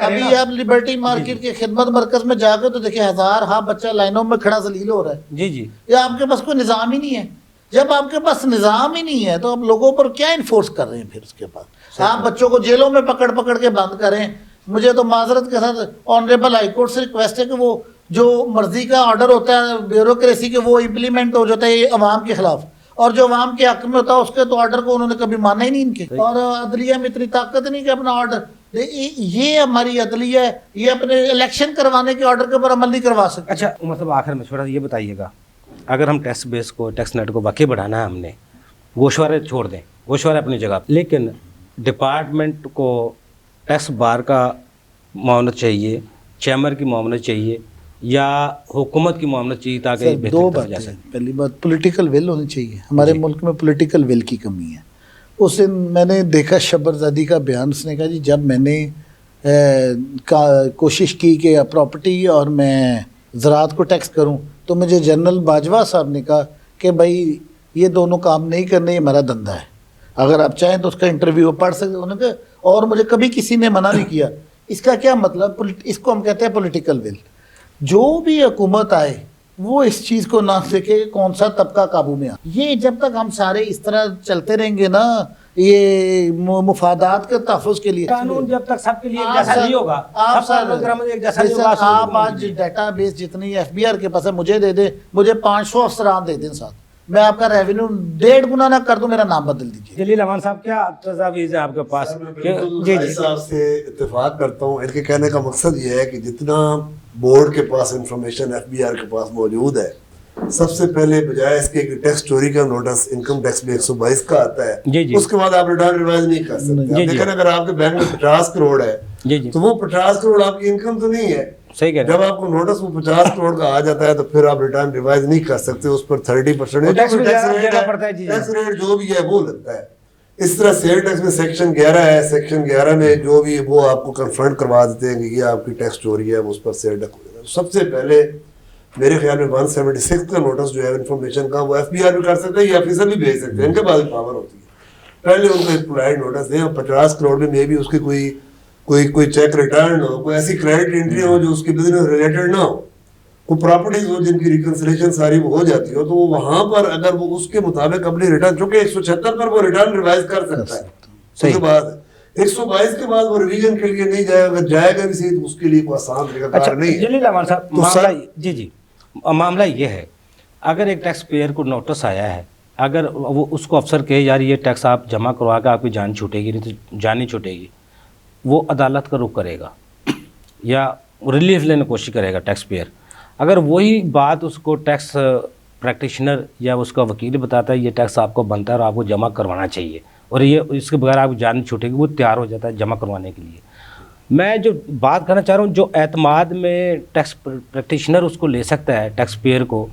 ابھی آپ لبرٹی مارکیٹ کے خدمت مرکز میں جا کے تو دیکھیں 1000 بچہ لائنوں میں کھڑا ذلیل ہو رہا ہے. جی یہ آپ کے پاس کوئی نظام ہی نہیں ہے. جب آپ کے پاس نظام ہی نہیں ہے تو آپ لوگوں پر کیا انفورس کر رہے ہیں؟ پھر اس کے بعد آپ بچوں کو جیلوں میں پکڑ کے بند کریں. مجھے تو معذرت کے ساتھ آنریبل ہائی کورٹ سے ریکویسٹ ہے کہ وہ جو مرضی کا آرڈر ہوتا ہے بیوروکریسی کے, وہ امپلیمنٹ ہو جاتا ہے عوام کے خلاف, اور جو عوام کے حق میں ہوتا ہے اس کے تو آرڈر کو انہوں نے کبھی مانا ہی نہیں ان کے. اور عدلیہ میں اتنی طاقت نہیں کہ اپنا آرڈر, یہ ہماری عدلیہ ہے, یہ اپنے الیکشن کروانے کے آرڈر کے اوپر عمل نہیں کروا سکتے. اچھا مطلب آخر میں چھوڑا یہ بتائیے گا, اگر ہم ٹیکس بیس کو, ٹیکس نیٹ کو واقعی بڑھانا ہے, ہم نے گوشوارے چھوڑ دیں, گوشوارے اپنی جگہ, لیکن ڈپارٹمنٹ کو ٹیکس بار کا معاونت چاہیے, چیمبر کی معاونت چاہیے, یا حکومت کی معاونت چاہیے تاکہ دو باتیں. پہلی بات پولیٹیکل ول ہونی چاہیے. ہمارے ملک میں پولیٹیکل ول کی کمی ہے. اس دن میں نے دیکھا شبر زادی کا بیان, اس نے کہا جی جب میں نے کوشش کی کہ پراپرٹی اور میں زراعت کو ٹیکس کروں تو مجھے جنرل باجوہ صاحب نے کہا کہ بھائی یہ دونوں کام نہیں کرنے، یہ میرا دھندا ہے. اگر آپ چاہیں تو اس کا انٹرویو پڑھ سکتے انہوں نے، اور مجھے کبھی کسی نے منع نہیں کیا. اس کا کیا مطلب، اس کو ہم کہتے ہیں پولیٹیکل ول. جو بھی حکومت آئے وہ اس چیز کو نہ دیکھے کہ کون سا طبقہ قابو میں آ. یہ جب تک ہم سارے اس طرح چلتے رہیں گے نا، یہ مفادات کے تحفظ کے لیے قانون جب تک سب کے لیے ایک جیسا نہیں ہوگا، آپ سب کا گرامر ایک جیسا نہیں ہوگا. آپ آج ڈیٹا بیس جتنی ایف بی آر کے پاس ہے مجھے دے دیں، مجھے 500 افسران دے دیں ساتھ، میں آپ کا ریونیو 1.5 گنا نہ کر دوں، میرا نام بدل دیجیے. جلیل امان صاحب کیا تجاویز ہے آپ کے پاس؟ جی جی صاحب سے اتفاق کرتا ہوں. ان کے کہنے کا مقصد یہ ہے کہ جتنا بورڈ کے پاس انفارمیشن ایف بی آر کے پاس موجود ہے، سب سے پہلے بجائے اس کے کہ ٹیکس چوری کا نوٹس انکم ٹیکس میں 122 کا آتا ہے، اس کے بعد آپ ریٹرن ریوائز نہیں کر سکتے. آپ دیکھیں اگر آپ کے بینک میں 50 کروڑ ہے تو وہ 50 کروڑ آپ کی انکم تو نہیں ہے. جب آپ کو نوٹس وہ 50 کروڑ کا آ جاتا ہے تو پھر آپ ریٹرن ریوائز نہیں کر سکتے، اس پر 30% ٹیکس ریٹ جو بھی ہے وہ لگتا ہے. اس طرح سیل ٹیکس میں سیکشن 11 ہے، سیکشن 11 میں جو بھی وہ آپ کو کنفرنٹ کروا دیتے ہیں کہ یہ آپ کی ٹیکس چوری ہے، اس پر سیل ٹیکس ہو جاتا ہے. سب سے پہلے میرے خیال میں 176 کا نوٹس جو ہے انفارمیشن کا، وہ ایف بی آر بھی کر سکتے ہیں یا آفیسر بھی بھیج سکتے ہیں، ان کے پاس پاور ہوتی ہے. پہلے ان کو ایک پولائٹ نوٹس دیں، اور 50 کروڑ میں بھی اس کی کوئی چیک ریٹرن ہو، کوئی ایسی کریڈٹ انٹری ہو جو اس کے بزنس ریلیٹڈ نہ ہو، کوئی پراپرٹیز ہو جن کی ریکنسلیشن ساری وہ ہو جاتی ہو، تو وہ وہاں پر اگر وہ اس کے مطابق اپنی ریٹرن، چونکہ 176 پر وہ ریٹرن ریوائز کر سکتا ہے. اس کے بعد 122 کے بعد وہ ریویژن کے لیے نہیں جائے گا، اگر جائے گا بھی صحیح تو اس کے لیے کوئی آسان طریقہ کار نہیں ہے. جلیل امان صاحب معاملہ یہ ہے، اگر ایک ٹیکس پیئر کو نوٹس آیا ہے، اگر وہ اس کو افسر کہے یار یہ ٹیکس آپ جمع کروا کے آپ کی جان چھوٹے گی، نہیں تو جان نہیں چھوٹے گی، وہ عدالت کا رخ کرے گا یا ریلیف لینے کی کوشش کرے گا ٹیکس پیئر. اگر وہی بات اس کو ٹیکس پریکٹیشنر یا اس کا وکیل بتاتا ہے یہ ٹیکس آپ کو بنتا ہے اور آپ کو جمع کروانا چاہیے، اور یہ اس کے بغیر آپ کی جان نہیں چھوٹے گی، وہ تیار ہو جاتا ہے جمع کروانے کے لیے. میں جو بات کرنا چاہ رہا ہوں، جو اعتماد میں ٹیکس پریکٹیشنر اس کو لے سکتا ہے ٹیکس پیئر کو،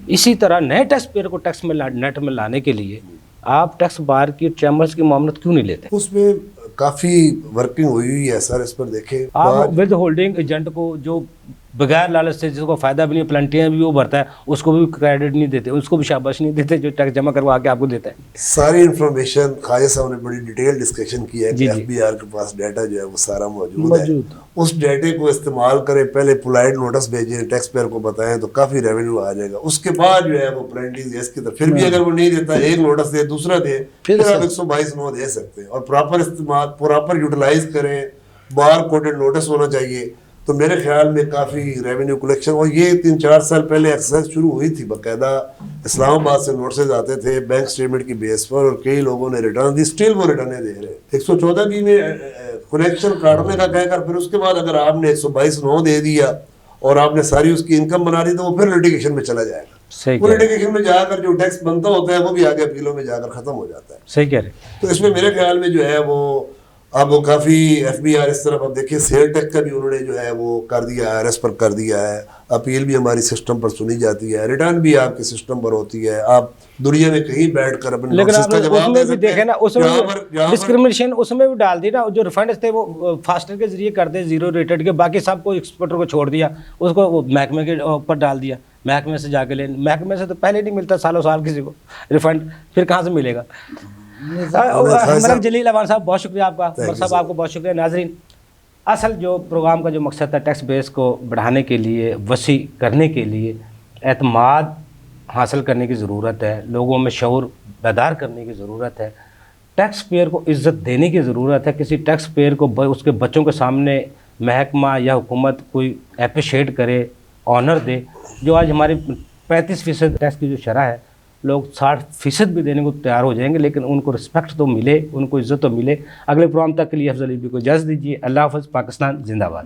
اسی طرح نئے ٹیکس پیئر کو ٹیکس میں نیٹ میں لانے کے لیے آپ ٹیکس بار کی چیمبرز کی معاملت کیوں نہیں لیتے؟ اس میں کافی ورکنگ ہوئی ہے سر. اس پر دیکھیں آپ ود ہولڈنگ ایجنٹ کو جو بغیر لالچ سے جس کو فائدہ بھی نہیں، پلنٹیاں بھی وہ بھرتا ہے، اس کو بھی کریڈٹ نہیں دیتے، اس کو بھی شاباش نہیں دیتے جو ٹیکس جمع کروا کے آپ کو دیتا ہے. ساری انفارمیشن خواجہ صاحب نے بڑی ڈیٹیل ڈسکشن کی ہے کہ ایف بی آر کے پاس ڈیٹا جو ہے وہ سارا موجود ہے. اس ڈیٹے کو استعمال کریں، پہلے پولائٹ نوٹس بھیجیں، ٹیکس پیئر کو بتائیں تو کافی ریونیو آ جائے گا. اس کے بعد جو ہے وہ پلنٹیز اس کی طرف، پھر بھی اگر وہ نہیں دیتا، ایک نوٹس دے دوسرا دے، پھر آپ 122 دے سکتے ہیں. اور پراپر استعمال، پراپر یوٹیلائز کریں. بار کوڈڈ نوٹس ہونا چاہیے. تو میرے خیال میں کافی ریونیو کلیکشن، اور یہ 3-4 سال پہلے ایکسرسائز شروع ہوئی تھی، باقاعدہ اسلام آباد سے نوٹسز آتے تھے بینک اسٹیٹمنٹ کی بیس پر، اور کئی لوگوں نے ریٹرن دی، اسٹل وہ ریٹرنیں دے رہے ہیں. 114 میں کلیکشن کاٹنے کا کہہ کر پھر اس کے بعد اگر آپ نے 122 دے دیا اور آپ نے ساری اس کی انکم بنا دی تو وہ پھر لیٹیگیشن میں چلا جائے گا. وہ لیٹیگیشن میں جا کر جو ٹیکس بنتا ہوتا ہے وہ بھی آگے اپیلوں میں جا کر ختم ہو جاتا ہے. صحیح کہہ رہے ہیں. تو اس میں میرے خیال میں جو ہے وہ اب وہ کافی ایف بی آر اس طرف، اب دیکھیے سیل ٹیکس کا بھی انہوں نے جو ہے وہ کر دیا ہے، RS پر کر دیا ہے، اپیل بھی ہماری سسٹم پر سنی جاتی ہے، ریٹرن بھی آپ کے سسٹم پر ہوتی ہے. آپ دنیا میں کہیں بیٹھ کر اپنے نوٹس کا جواب دے سکتے ہیں. اس میں ڈسکریمنیشن اس میں بھی ڈال دی نا، جو ریفنڈز تھے وہ فاسٹر کے ذریعے کر دے، زیرو ریٹڈ کے، باقی سب کو ایکسپورٹر کو چھوڑ دیا، اس کو وہ محکمے کے اوپر ڈال دیا، محکمے سے جا کے لیں. محکمے سے تو پہلے نہیں ملتا سالوں سال کسی کو ریفنڈ، پھر کہاں سے ملے گا؟ جلیل امان صاحب بہت شکریہ آپ کا. عمر صاحب آپ کو بہت شکریہ. ناظرین، اصل جو پروگرام کا جو مقصد تھا ٹیکس بیس کو بڑھانے کے لیے، وسیع کرنے کے لیے، اعتماد حاصل کرنے کی ضرورت ہے، لوگوں میں شعور بیدار کرنے کی ضرورت ہے، ٹیکس پیئر کو عزت دینے کی ضرورت ہے. کسی ٹیکس پیئر کو اس کے بچوں کے سامنے محکمہ یا حکومت کوئی اپریشیٹ کرے، آنر دے. جو آج ہماری 35% ٹیکس کی جو شرح ہے، لوگ 60% بھی دینے کو تیار ہو جائیں گے، لیکن ان کو رسپیکٹ تو ملے، ان کو عزت تو ملے. اگلے پروگرام تک کے لیے افضل عیبی کو اجازت دیجیے. اللہ حافظ. پاکستان زندہ باد.